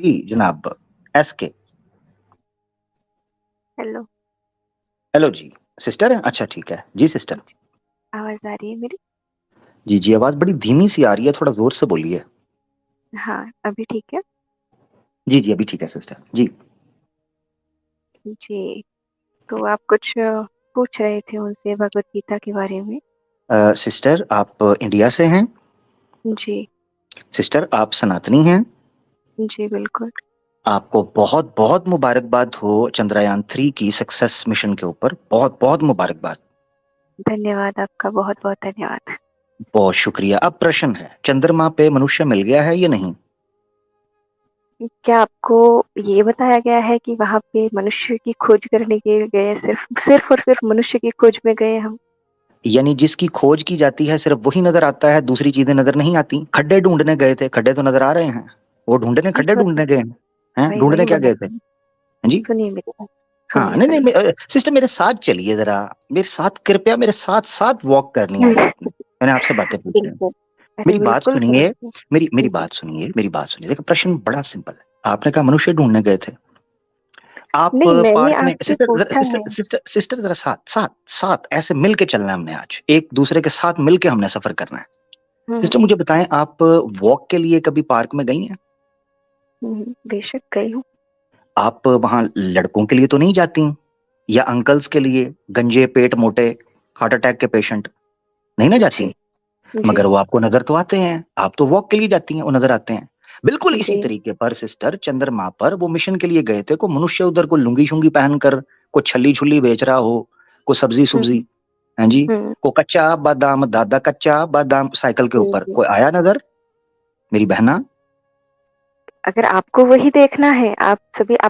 जी जनाब। SK। Hello. Hello जी। Sister है, अच्छा ठीक है जी सिस्टर। जी, आवाज आ रही है मेरी? जी जी, आवाज बड़ी धीमी सी आ रही है, थोड़ा जोर से बोलिए। हाँ, अभी ठीक है। जी जी, अभी ठीक है सिस्टर जी। जी, तो आप कुछ पूछ रहे थे उनसे भगवत गीता के बारे में। सिस्टर आप इंडिया से हैं? जी। सिस्टर आप सनातनी हैं? जी बिल्कुल। आपको बहुत बहुत मुबारकबाद हो चंद्रयान 3 की सक्सेस मिशन के ऊपर, बहुत बहुत मुबारकबाद। धन्यवाद, आपका बहुत बहुत धन्यवाद। बहुत शुक्रिया। अब प्रश्न है, चंद्रमा पे मनुष्य मिल गया है या नहीं? क्या आपको ये बताया गया है कि वहां पे मनुष्य की खोज करने के लिए गए? सिर्फ सिर्फ और सिर्फ मनुष्य की खोज में गए हम? यानी जिसकी खोज की जाती है सिर्फ वही नजर आता है, दूसरी चीजें नजर नहीं आती? खड्डे ढूंढने गए थे, खड्डे तो नजर आ रहे हैं। वो ढूंढने, बस खड्डे बस ढूंढने गए हैं, वही ढूंढने वही क्या बता गए थे? रही हूँ। हाँ जी। सुनिए मेरी बात। हाँ, सुनिए नहीं सुनिए। नहीं सिस्टर मेरे साथ चलिए जरा, मेरे साथ कृपया, मेरे साथ साथ वॉक करनी है आपने। मैंने आपसे बातें पूछी हैं। बिल्कुल। अरे मेरी बात बिल्कुल सुनिए। करेंगे। मेरी मेरी जी। बात सुनिए, मेरी बात सुनिए। देखो प्रश्न बड़ा सिंपल है। आपने कहा मनुष्य ढूंढने गए थे। आप नहीं, मैंने पार्क में, आपसे सिस्टर जरा, पूछा सिस्टर है। सिस्टर सिस्टर जरा साथ साथ साथ ऐसे मिल के चलना है हमने, आज एक दूसरे के साथ मिल के हमने सफर करना है। हम्म। सिस्टर मुझे बताएं, आप वॉक के लिए कभी पार्क में गई हैं? बेशक गई हूँ। आप वहां लड़कों के लिए तो नहीं जाती, या अंकल्स के लिए, गंजे पेट मोटे हार्ट अटैक के पेशेंट, नहीं ना जाती? जी। जी। मगर वो आपको नजर तो आते हैं, आप तो वॉक के लिए जाती हैं, वो नजर आते हैं। बिल्कुल इसी जी। तरीके पर सिस्टर चंद्रमा पर वो मिशन के लिए गए थे, को मनुष्य उधर को लुंगी शुंगी पहनकर, को छली छुली बेच रहा हो, को सब्जी हम्म। सुब्जी, हाँ जी, हम्म। को कच्चा बादाम, दादा कच्चा बादाम साइकिल के जी ऊपर जी। कोई आया नजर? मेरी बहना। अगर आपको वही देखना है, आप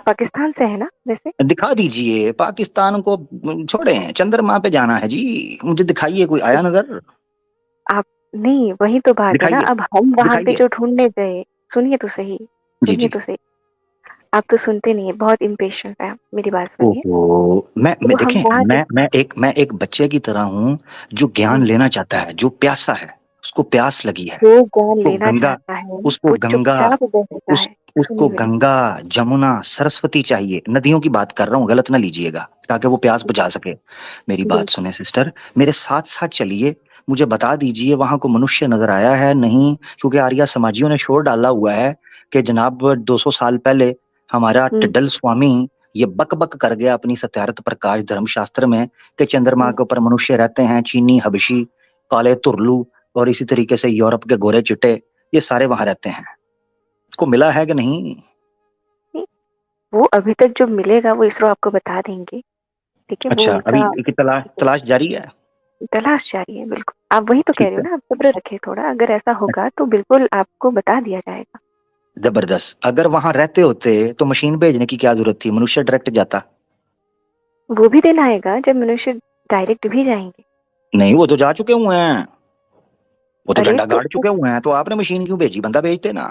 पाकिस्तान से है ना वैसे? दिखा दीजिए, पाकिस्तान को छोड़े, चंद्रमा पे जाना है जी, मुझे दिखाइए कोई आया नजर। आप नहीं, वही तो बात है ना। दिखाइए, अब हम वहां पे दिखाइए। जो ढूंढने गए, सुनिए तो सही। जी सुनिए जी। तो सही। आप तो सुनते नहीं है, बहुत इम्पेशेंट है आप। मेरी बात सुनिए। ओहो, मैं तो हम देखें, वहां जो मैं एक बच्चे की तरह हूँ, जो ज्ञान लेना चाहता है, जो प्यासा है, उसको प्यास लगी है। जो ज्ञान तो लेना गंगा, चाहता है उसको वो गंगा, चुपचाप बैठता उस है। उसको सुनिए मेरी गंगा, जमुना, सरस्वती चाहिए। नदियों की बात कर रहा हूँ, गलत ना लीजिएगा, ताकि वो प्यास बुझा सके। मेरी बात बिल्कुल। सुने सिस्टर, मेरे साथ साथ चलिए। मुझे बता दीजिए वहां को मनुष्य नजर आया है नहीं? क्योंकि आर्या समाजियों ने शोर डाला हुआ है कि जनाब 200 साल पहले हमारा हम्म। टिड्डल स्वामी ये बक बक कर गया अपनी सत्यार्थ प्रकाश धर्मशास्त्र में, कि चंद्रमा हम्म। के ऊपर मनुष्य रहते हैं, चीनी, हबशी, काले तुर्लू, और इसी तरीके से यूरोप के गोरे चिट्टे, ये सारे वहां रहते हैं। को मिला है कि नहीं? नहीं, वो अभी तक जो मिलेगा वो इसरो आपको बता देंगे। ठीक है, वो अच्छा, अभी उनका की तलाश तलाश जारी है। तलाश जारी है। बिल्कुल, आप वही तो कह ठीक रहे हो है। ना। आप सब्र रखे थोड़ा, अगर ऐसा होगा तो बिल्कुल आपको बता दिया जाएगा। जबरदस्त। अगर वहां रहते होते तो मशीन भेजने की क्या जरूरत थी, मनुष्य डायरेक्ट जाता। वो भी दिन आएगा जब मनुष्य डायरेक्ट भी जाएंगे। नहीं, वो तो जा चुके हुए हैं, वो तो अरे झंडा तो गाड़ चुके हुए हैं, तो आपने मशीन क्यों भेजी? बंदा भेजते ना।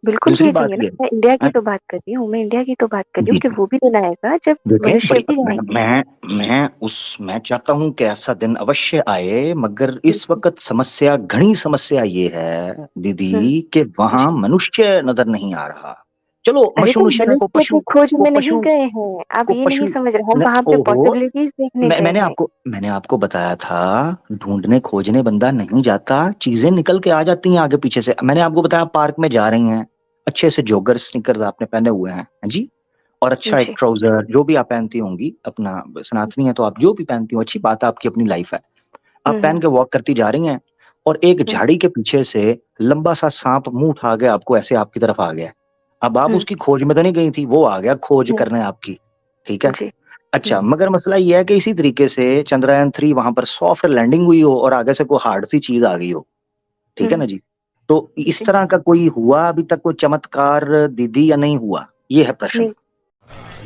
बिल्कुल दूसरी भेजेंगे बात ना। ये मैं इंडिया की है। तो बात कर रही हूँ, मैं इंडिया की तो बात कर रही हूँ जी कि जी। वो भी दिन आएगा जब देखें मनुष्य बड़ी, भी जाएंगे। मैं चाहता हूं कि ऐसा दिन अवश्य आए, मगर इस बिल्कुल। वक्त समस्या, घनी समस्या ये है हम्म। दीदी कि वहां जी। मनुष्य नजर नहीं आ रहा। चलो अरे तो मनुष्य को मनुष्य की पशु, खोज को में नहीं पशु, गए हैं, आप को ये नहीं पशु समझ रहे। हम न, वहां पे ओहो, पॉसिबिलिटीज देखने गए हैं। मैंने आपको बताया था, ढूंढने खोजने बंदा नहीं जाता, चीजें निकल के आ जाती हैं आगे पीछे से। मैंने आपको बताया पार्क में जा रही हैं, अच्छे से जॉगर स्नीकर्स आपने पहने हुए हैं, हाँ जी, और अच्छा एक जी। ट्राउजर जो भी आप पहनती होंगी, अपना सनातनी है तो आप जो भी पहनती हो, अच्छी बात है, आपकी अपनी लाइफ है। आप हम्म। पहन के वॉक करती जा रही हैं, और एक हम्म। झाड़ी के पीछे से लंबा सा सांप मुंह उठा के आपको ऐसे आपकी तरफ आ गया। अब आप हम्म। उसकी खोज में तो नहीं गई थी, वो आ गया खोज हम्म। करने आपकी। ठीक है। जी। अच्छा, मगर मसला ये है कि इसी तरीके से चंद्रयान 3 वहां पर सॉफ्ट लैंडिंग हुई हो और आगे से कोई हार्ड सी चीज आ गई हो, ठीक है हम्म। ना जी? तो इस जी। तरह का कोई हुआ अभी तक कोई चमत्कार दीदी, या नहीं हुआ? ये है प्रश्न। नहीं।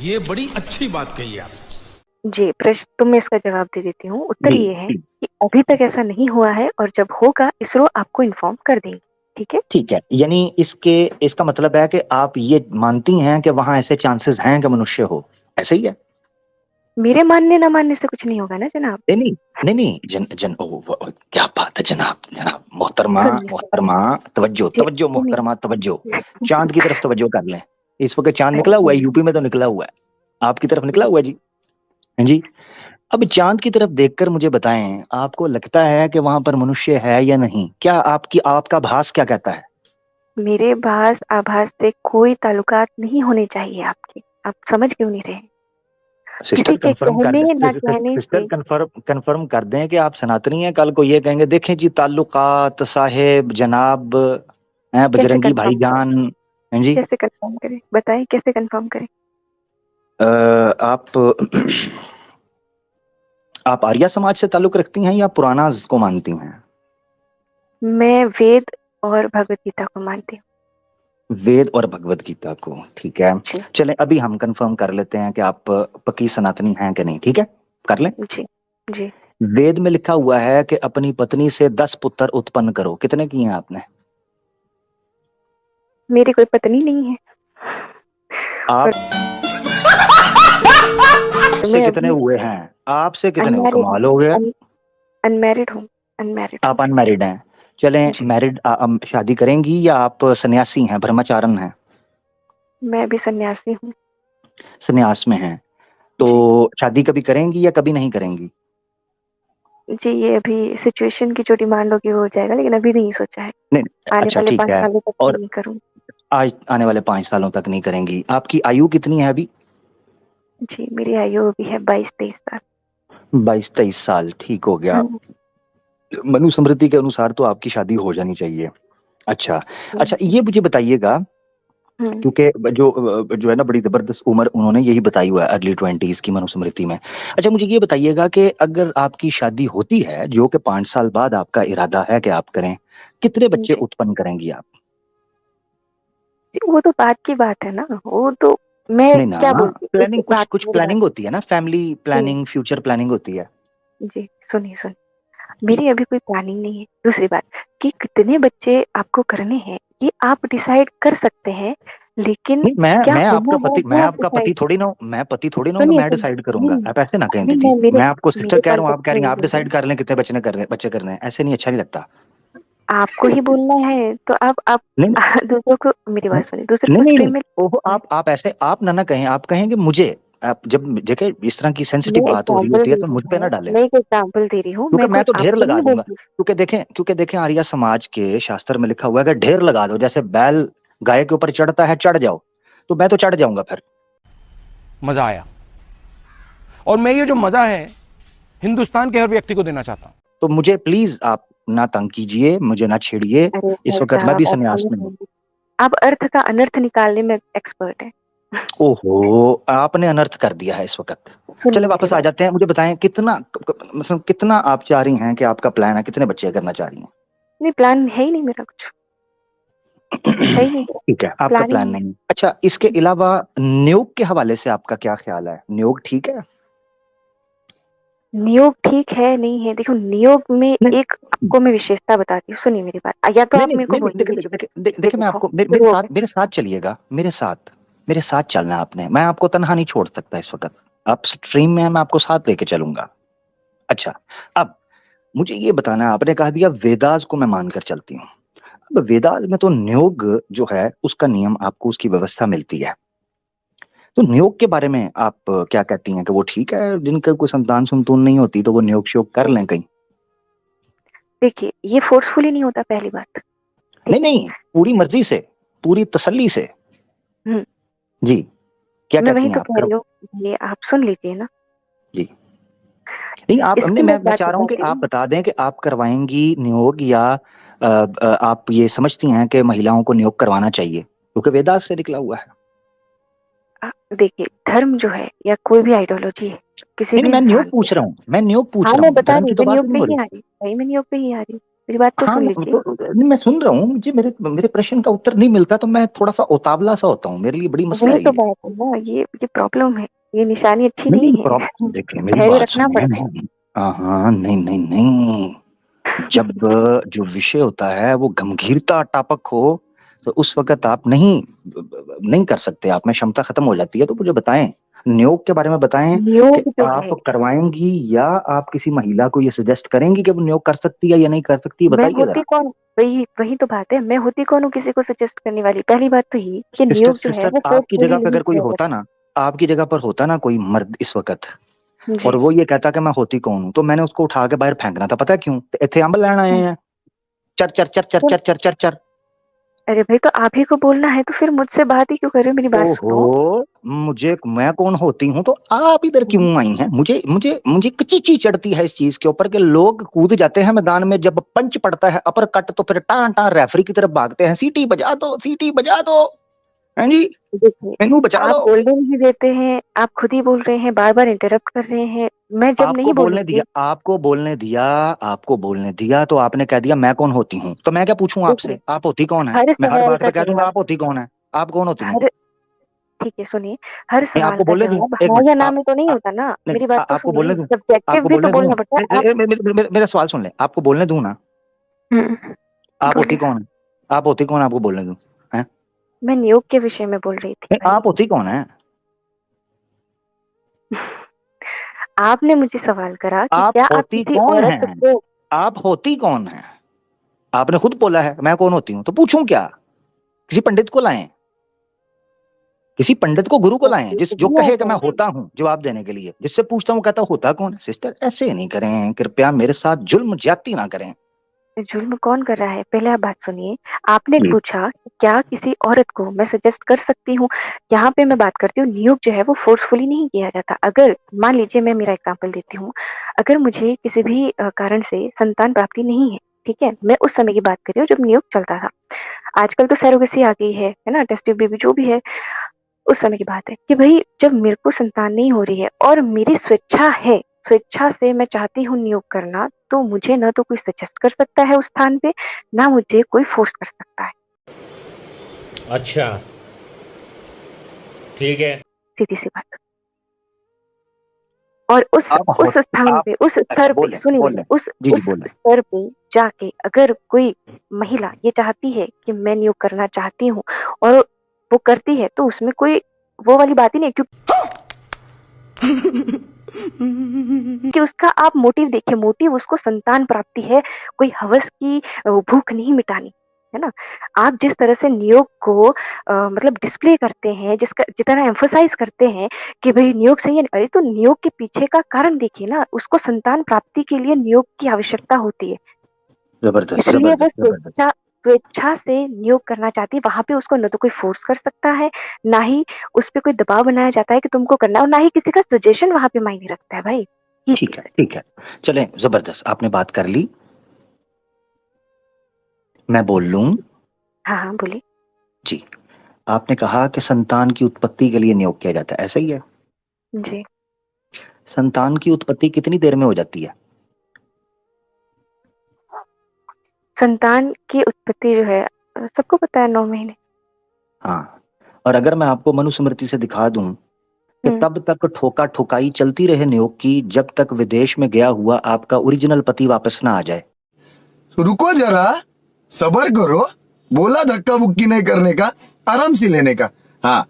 ये बड़ी अच्छी बात कही आप। जी, प्रश्न तो मैं इसका जवाब दे देती हूँ। उत्तर जी ये है जी। कि अभी तक ऐसा नहीं हुआ है, और जब होगा इसरो आपको इन्फॉर्म कर देंगे। ठीक है। ठीक है, यानी इसका मतलब है कि आप ये मानती हैं कि वहां ऐसे चांसेस हैं कि मनुष्य हो, ऐसे ही है? मेरे मानने ना मानने से कुछ नहीं होगा ना जनाब। नहीं नहीं, नहीं नहीं, जन जन क्या बात है जनाब, जनाब मोहतरमा, सुनिए सुनिए। मोहतरमा, तवज्जो जी तवज्जो सुनिए। मोहतरमा तवज्जो, चांद की तरफ तवज्जो कर लें। इस वक्त चांद निकला हुआ है, यूपी में तो निकला हुआ है, आपकी तरफ निकला हुआ है जी। हाँ जी। अब चांद की तरफ देखकर मुझे बताएं, आपको लगता है कि वहां पर मनुष्य है या नहीं? क्या आपका भास क्या कहता है? मेरे भास आभास से कोई ताल्लुकात नहीं होने चाहिए आपके। आप समझ क्यों नहीं रहे? सिस्टर किसी के कंफर्म कर कहने दें, ना कहने सिस्टर से कंफर्म कर दें कि आप सनातनी हैं। कल को ये कहेंगे देखें जी ताल्लुकात साहेब जनाब हैं कैसे बजरंगी कंफर्म करें? भाईजान। हैं जी। कैसे कंफर्म करें? बताएं कैसे कंफर्म करें? आप आप आर्या समाज से ताल्लुक रखती हैं या पुराना को मानती हैं? मैं वेद और भगवत गीता को मानती हूँ। वेद और भगवत गीता को, ठीक है। जी चलें अभी हम कंफर्म कर लेते हैं कि आप पक्की सनातनी हैं कि नहीं, ठीक है, कर लें। जी जी। वेद में लिखा हुआ है कि अपनी पत्नी से 10 पुत्र उत्पन्न करो, कितने किए हैं आपने? मेरी कोई पत्नी नहीं है आप और से मैं कितने अभी हुए हैं? आपसे कितने हुए? अनमैरिड कमाल हो गया। हूँ। अनमैरिड हूँ। अनमैरिड हूँ। आप अनमैरिड हैं। चलें जी। मैरिड शादी करेंगी या आप सन्यासी हैं, ब्रह्मचारन हैं? मैं अभी सन्यासी हूँ। सन्यास में हैं। तो जी शादी कभी करेंगी या कभी नहीं करेंगी? जी। ये अभी सिचुएशन की जो डिमांड होगी वो हो जाएगा, लेकिन अभी नहीं सोचा है। नहीं। आने अच्छा वाले ठीक 5 है। सालों तक तो और नहीं करूँ। आज आने वाले 5 सालों तक नहीं करेंगी। आपकी आयु कितनी है अभी? जी मेरी आयु अभी है 22-23 साल। 22-23 साल, ठीक हो गया। हम्म, मनुस्मृति के अनुसार तो आपकी शादी हो जानी चाहिए। अच्छा। हम्म, अच्छा ये मुझे बताइएगा, हम्म, क्योंकि जो है ना बड़ी जबरदस्त उम्र उन्होंने यही बताई हुआ है अर्ली 20s की मनुस्मृति में। अच्छा मुझे ये बताइएगा कि अगर आपकी शादी होती है, जो कि 5 साल बाद आपका इरादा है कि आप करें, कितने बच्चे जी उत्पन्न करेंगी आप? जी, वो तो बात की बात है ना। वो तो मैं नहीं ना, क्या बोलती हूँ, प्लानिंग देखिए कुछ बात कुछ मेरी बात प्लानिंग होती है ना, फैमिली सुनिए। प्लानिंग, फ्यूचर प्लानिंग होती है। जी सुनिए। जी। मेरी अभी कोई प्लानिंग नहीं है। दूसरी बात कि कितने बच्चे आपको करने हैं ये आप डिसाइड कर सकते हैं, लेकिन नहीं, मैं क्या मैं होना आपका है पति, मैं वो आप आपका डिसाइड। पति थोड़ी ना हूँ, मैं पति थोड़ी ना हूँ कि सुनिए मैं सुनिए। डिसाइड नहीं करूंगा। आप ऐसे ना कहें नहीं दीदी। मैं मेरे मैं आपको सिस्टर मेरे कह पास रहा हूँ, आप कह बच्चे रही हैं नहीं आप बोल रहे डिसाइड हैं। कर लें कितने बच्चे करने हैं। ऐसे नहीं, अच्छा नहीं लगता। आपको ही बोलना है तो आप नहीं दूसरों को, मेरी बात सुनिए, दूसरों नहीं को नहीं स्ट्रीम नहीं। में। ओहो, आप ऐसे आप ना कहें, आप कहेंगे मुझे। आप जब देखिए इस तरह की मैं सेंसिटिव बात हो रही एग्जाम्पल होती दे है तो रही मुझ पे ना हूँ। डालें। मैं एक एग्जाम्पल दे रही हूँ। क्योंकि मैं मैं कोई तो ढेर आपको लगा नहीं दूंगा, बोलती। क्योंकि देखें आर्य समाज के शास्त्र में लिखा हुआ है कि ढेर लगा दो, जैसे बैल गाय के ऊपर चढ़ता है, चढ़ जाओ। तो मैं तो चढ़ जाऊंगा फिर। मजा आया। और मैं ये जो मजा है हिंदुस्तान के हर व्यक्ति को देना चाहता हूं। तो मुझे प्लीज आप ना तंग कीजिए, मुझे ना छेड़िए। अरे इस सर वक्त मैं भी साहब ऐसा संन्यास नहीं में हूँ। बोलिए। आप अर्थ का अनर्थ निकालने में एक्सपर्ट है। ओहो, आपने अनर्थ कर दिया है इस वक्त। सुनिए चले मेरी वापस आ बात। जाते हैं। मुझे बताएं कितना मतलब कितना आप चाह रही हैं, कि आपका प्लान है, कितने बच्चे करना चाह रही नहीं प्लान है ही नहीं मेरा कुछ। है ही हैं? नहीं। ठीक है, आपका प्लान ही प्लान नहीं। नहीं। अच्छा इसके अलावा नियोग के हवाले से आपका क्या ख्याल है? नियोग ठीक है? नियोग ठीक है नहीं है, देखो नियोग में नहीं एक आपको मैं विशेषता बताती हूँ। सुनिए मेरी बात, या तो नहीं आप नहीं मेरे को नहीं नहीं, बोलिए देखिए बीच देखिए में। देखिए देखिए ये देखिए, मैं देखो आपको शुरू हो गया। मेरे साथ चलिएगा, मेरे साथ चलना है आपने। मैं आपको तनहा नहीं छोड़ सकता इस वक्त। आप स्ट्रीम में हैं, मैं आपको साथ लेके चलूंगा। अच्छा, अब मुझे ये बताना है, आपने कहा दिया वेदास को मैं मानकर चलती हूँ। अब वेदास में तो नियोग जो है उसका नियम आपको, उसकी व्यवस्था मिलती है। तो नियोग के बारे में आप क्या कहती हैं कि वो ठीक है? जिनका कोई संतान सुनतून नहीं होती तो वो नियोग शियोग कर लें कहीं? देखिए ये फोर्सफुली नहीं होता, पहली बात। ठीक नहीं है। नहीं, पूरी मर्जी से, पूरी तसल्ली से। हम्म। जी, क्या मैं कहती वही हैं तो आप? कह रही हूँ। ये आप सुन लीजिए ना। जी। नहीं आप, इसकी नहीं मैं एक मैं बात चाह रहा हूँ कि बताती आप हूँ। बता दें कि आप करवाएंगी नियोग, या आप ये समझती हैं कि महिलाओं को नियोग करवाना चाहिए, क्योंकि वेदास से निकला हुआ है। देखिए धर्म जो है या कोई भी आइडियोलॉजी है किसी नहीं नहीं, भी मैं नियोग इंसान की। पूछ रहा हूँ, मैं नियोग पूछ हाँ रहा मैं हूँ, बता धर्म रही की हूँ, तो मैं बात नियोग ही पे नहीं हो ही रही। आ रही भाई, मैं नियोग पे ही आ रही हूँ। मेरी बात तो हाँ सुन लीजिए। नहीं, मैं सुन रहा हूँ। मुझे मेरे प्रश्न का उत्तर नहीं मिलता तो मैं थोड़ा सा उतावला सा होता हूँ, मेरे लिए बड़ी मसला वही है तो ये। बात है ना, ये प्रॉब्लम है। ये निशानी अच्छी नहीं नहीं नहीं, है। देखिए मेरी धैर्य बात रखना सुनिए। पड़ता है। नहीं हाँ हाँ, नहीं नहीं नहीं, जब जो विषय होता है वो गंभीरता टापक हो, तो उस वक्त आप नहीं कर सकते, आप में क्षमता खत्म हो जाती है। तो मुझे बताएं, नियोग के बारे में बताएं नियोग कि जो आप है, करवाएंगी या आप किसी महिला को ये सजेस्ट करेंगी कि वो नियोग कर सकती है या नहीं कर सकती है, मैं बताइए होती जरा। कौन, वही वही तो बात है, मैं होती कौन हूँ किसी को सजेस्ट करने वाली। पहली बात तो ये कि सिस्टर नियोग जो है सिस्टर वो आपकी फोर्सफुली जगह पे नहीं अगर कोई किया होता ना, आपकी जगह पर होता ना कोई मर्द इस वक्त, जाता। और जी। वो ये कहता कि मैं होती कौन हूँ, तो मैंने उसको उठा के बाहर फेंकना था। पता है क्यों? तो इतने अम्ब लेना आए हैं, चर चर चर चर तो चर चर चर चर। अरे भाई, तो आप ही को बोलना है तो फिर मुझसे बात ही क्यों कर रहे हो, मेरी बात सुनो। ओहो, मुझे मैं कौन होती हूँ तो आप इधर हम्म, क्यों आई हैं? मुझे मुझे मुझे कच्ची चढ़ती है इस चीज के ऊपर कि लोग कूद जाते हैं मैदान में, जब पंच पड़ता है अपर कट तो फिर टां टां रेफरी की तरफ भागते हैं, सीटी बजा दो, सीटी बजा दो, हैं जी, देखिए, मैनू बचा आप लो। बोलने नहीं देते हैं, आप खुद ही बोल रहे हैं, बार बार इंटरप्ट कर रहे हैं। मैं जब आपको नहीं बोलने दिया, बोलूंगी, आपको बोलने दिया, आपको बोलने दिया तो आपने कह दिया मैं कौन होती हूँ, तो मैं क्या पूछूं देखिए, आपसे आप होती कौन है? हर मैं हर सवाल बात का पे कह दूंगा जवाब, आप होती कौन है, आप कौन होती हैं? हर ठीक है सुनिए, हर नहीं सवाल आपको का बोलने दूं, जवाब एक हाँ मिनट या ना में तो नहीं होता ना। नहीं मेरी बात तो आपको सुनिए, बोलने दूं, सब्जेक्टिव आपको भी तो बोलने दूं, बोलना पड़ता है। आप मेरा सवाल सुन ले, आपको बोलने दूं ना? हम्म, आप होती बोलिए। कौन है? आप होती कौन है, आपको बोलने दूं? हैं? मैं नियोग के विषय में बोल रही थी नहीं भाई। आप होती कौन है? आपने मुझे सवाल करा कि आप क्या आप होती किसी कौन औरत है? को, आप होती कौन है? आपने खुद बोला है मैं कौन होती हूँ, तो पूछूं क्या? किसी पंडित को लाएं, किसी पंडित को, गुरु को लाएं, जिस जो दिया कहे कि मैं है। होता हूं जवाब देने के लिए। जिससे पूछता हूं कहता होता कौन है। सिस्टर ऐसे नहीं करें, कृपया मेरे साथ जुल्म ज्यादती ना करें। जुल्म कौन कर रहा है, पहले आप बात सुनिए। आपने प्लीज। पूछा कि क्या किसी औरत को मैं सजेस्ट कर सकती हूँ। यहाँ पे मैं बात करती हूँ, नियोग जो है वो फोर्सफुली नहीं किया जाता। अगर मान लीजिए, मैं मेरा एग्जांपल देती हूँ, अगर मुझे किसी भी कारण से संतान प्राप्ति नहीं है, ठीक है, मैं उस समय की बात कर रही हूँ जब नियोग चलता था। आजकल तो सैरोगेसी आ गई है ना, टेस्ट ट्यूब बेबी जो भी है। उस समय की बात है कि भाई जब मेरे को संतान नहीं हो रही है और मेरी स्वेच्छा है, स्वेच्छा से मैं चाहती हूँ नियोग करना, तो मुझे ना तो कोई सजेस्ट कर सकता है उस स्थान पे, ना मुझे कोई फोर्स कर सकता है। अच्छा, ठीक है। सीधी सी बात। और उस आप हो उस स्थान आप पे, उस अच्छा स्तर पे, बोले सुनिए, बोले, उस जी जी उस बोले। स्तर पे जाके अगर कोई महिला ये चाहती है कि मैं नियोग करना चाहती हूँ और वो करती है, तो उसमें कोई वो वाली बात ही नहीं, कि उसका आप मोटिव देखिए, मोटिव उसको संतान प्राप्ति है, कोई हवस की भूख नहीं मिटानी, है ना। आप जिस तरह से नियोग को मतलब डिस्प्ले करते हैं, जिसका जितना एम्फोसाइज करते हैं कि भाई नियोग सही है, अरे तो नियोग के पीछे का कारण देखिए ना, उसको संतान प्राप्ति के लिए नियोग की आवश्यकता होती है, जबरदस्त इसलिए वो जबरदस्त जबरदस्त। स्वेच्छा स्वेच्छा से नियोग करना चाहती है। वहां पे उसको न तो कोई फोर्स कर सकता है, ना ही उस पे कोई दबाव बनाया जाता है कि तुमको करना है, और ना ही किसी का सजेशन वहां पे मायने रखता है भाई, ये ठीक चीज है है। ठीक है, चलें, जबरदस्त आपने बात कर ली। मैं बोल लूं? हाँ हाँ बोलिए। जी। आपने कहा कि संतान की उत्पत्ति के लिए नियोग किया जाता है, ऐसा ही है? जी। संतान की उत्पत्ति कितनी देर में हो जाती है? संतान की उत्पत्ति जो है सबको पता है, 9 महीने। हाँ, और अगर मैं आपको मनुस्मृति से दिखा दूं कि हम्म। तब तक ठोका ठोकाई चलती रहे नियोग की जब तक विदेश में गया हुआ आपका ओरिजिनल पति वापस ना आ जाए, तो रुको जरा, सबर करो। बोला धक्का बुक्की नहीं करने का, आराम से लेने का। हाँ,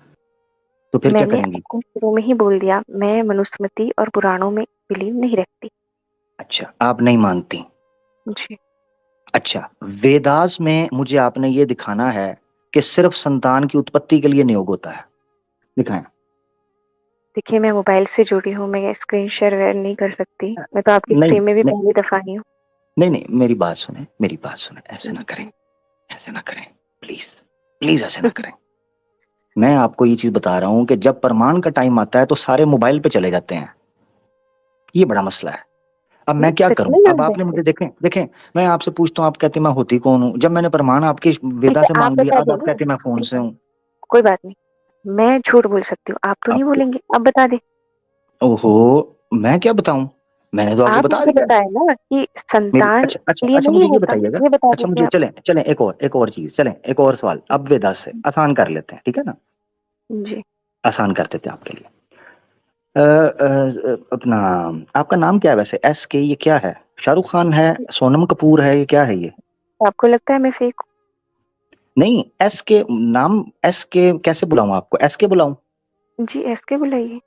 तो फिर क्या मैंने करेंगी? आपको शुरू में ही बोल दिया, मैं मनुस्मृति और पुराणों में बिलीव नहीं रखती। अच्छा आप नहीं मानती। जी। अच्छा, वेदास में मुझे आपने ये दिखाना है कि सिर्फ संतान की उत्पत्ति के लिए नियोग होता है, दिखाएं। देखिए, मैं मोबाइल से जुड़ी हूँ, मैं स्क्रीन शेयर वेयर नहीं कर सकती, मैं तो आपकी नहीं स्ट्रीम में भी नहीं पहली दफा आई हूँ। नहीं नहीं, मेरी बात सुने, मेरी बात सुने, ऐसे ना करें, जी। ऐसे ना करें, प्लीज, प्लीज ऐसे ना करें। मैं आपको ये चीज बता रहा हूं कि जब प्रमाण का टाइम आता है तो सारे मोबाइल पे चले जाते हैं, ये बड़ा मसला है। अब नहीं, मैं क्या सच करूं? में अब जान आपने सकते। मुझे देखें देखें, मैं आपसे पूछता हूं आप कहते मैं होती कौन हूं, जब मैंने प्रमाण आपके ठीक वेदा है, से आप मांग लिया, बता अब आप देंगे। कहते मैं फोन ठीक से है, हूं। कोई बात नहीं, मैं झूठ बोल सकती हूँ, आप तो नहीं आप, बोलेंगे, अब बता दे। ओहो, मैं क्या बताऊं? मैंने तो आपको आप बता मुझे दिया। बताए ना कि मेरी संतान अच्छा अच्छा के लिए अच्छा, नहीं मुझे ये होता, बताइएगा। ये बता अच्छा दीजिए मुझे, आप। चलें चलें, एक और चीज, चलें एक और सवाल, अब वेदास से आसान कर लेते हैं, ठीक है ना? जी। आसान कर देते हैं आपके लिए। अपना, आपका नाम क्या है वैसे? एस के, ये क्या है? शाहरुख खान है, सोनम कपूर है, ये क्या है ये? आपको लगता है मैं फेक नहीं, एस के नाम, एस के कैसे बुलाऊं आपको? एस के बुलाऊं? हूँ? जी, एस के बुलाइए।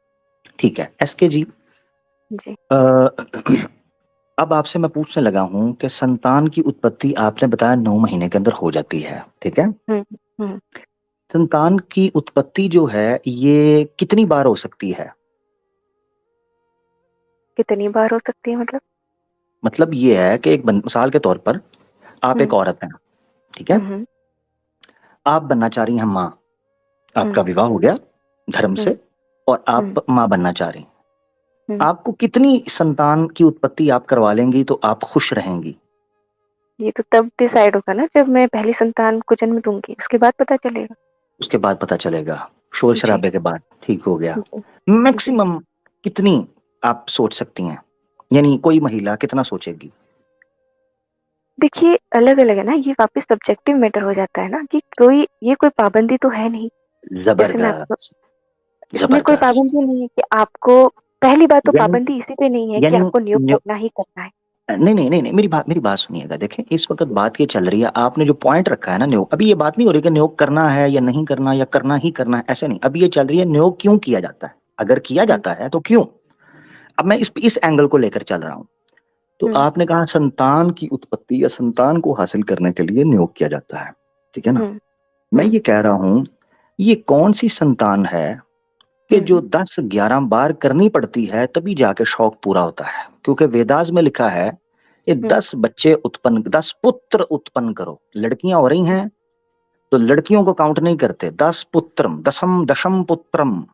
ठीक है एसके जी, जी। अब आपसे मैं पूछने लगा हूं कि संतान की उत्पत्ति आपने बताया 9 महीने के अंदर हो जाती है, ठीक है। हुँ, हुँ। संतान की उत्पत्ति जो है ये कितनी बार हो सकती है? कितनी बार हो सकती है मतलब? मतलब ये है कि एक मिसाल के तौर पर आप हुँ, एक औरत हैं, ठीक है। हुँ, हुँ, आप बनना चाह रही हैं माँ, हुँ, आपका विवाह हो गया धर्म हुँ, से और हुँ, आप माँ बनना चाह रही हैं। हुँ। आपको कितनी संतान की उत्पत्ति आप करवा लेंगी तो आप खुश रहेंगी? ये तो तब डिसाइड होगा ना जब मैं पहली संतान को जन्म दूँगी, उसके बाद पता चलेगा। उसके बाद पता चलेगा, शोर जी, शराबे के बाद ठीक हो गया। जी, जी। मैक्सिमम कितनी आप सोच सकती हैं, यानी कोई महिला कितना सोचेगी? देखिए अलग-अलग है ना, ये वापस सब्जेक्टिव मैटर हो जाता है ना कि कोई ये कोई पाबंदी तो है नहीं। जैसे मैं आपको जबरदस्त, इसमें कोई जबरदस्त। पाबंदी नहीं है कि आपको पहली बात तो यानी पाबंदी इसी पे नहीं है कि यानी आपको नियुक्त न्यू- करना ही करना है। नहीं नहीं नहीं नहीं, मेरी बात सुनिएगा। देखें इस वक्त बात ये चल रही है, आपने जो पॉइंट रखा है ना नियोग, अभी ये बात नहीं हो रही कि नियोग करना है या नहीं करना या करना ही करना है, ऐसे नहीं। अभी ये चल रही है नियोग क्यों किया जाता है, अगर किया हुँ, जाता है तो क्यों। अब मैं इस एंगल को लेकर चल रहा हूं। तो हुँ, आपने कहा संतान की उत्पत्ति या संतान को हासिल करने के लिए नियोग किया जाता है, ठीक है ना। हुँ, मैं हुँ, ये कह रहा हूं, ये कौन सी संतान है कि जो हुँ, 10-11 बार करनी पड़ती है तभी जाके शौक पूरा होता है। क्योंकि वेदास में लिखा है ये हुँ, 10 पुत्र उत्पन्न करो। लड़कियां हो रही हैं तो लड़कियों को काउंट नहीं करते, 10 पुत्रम, दशम दशम पुत्रम,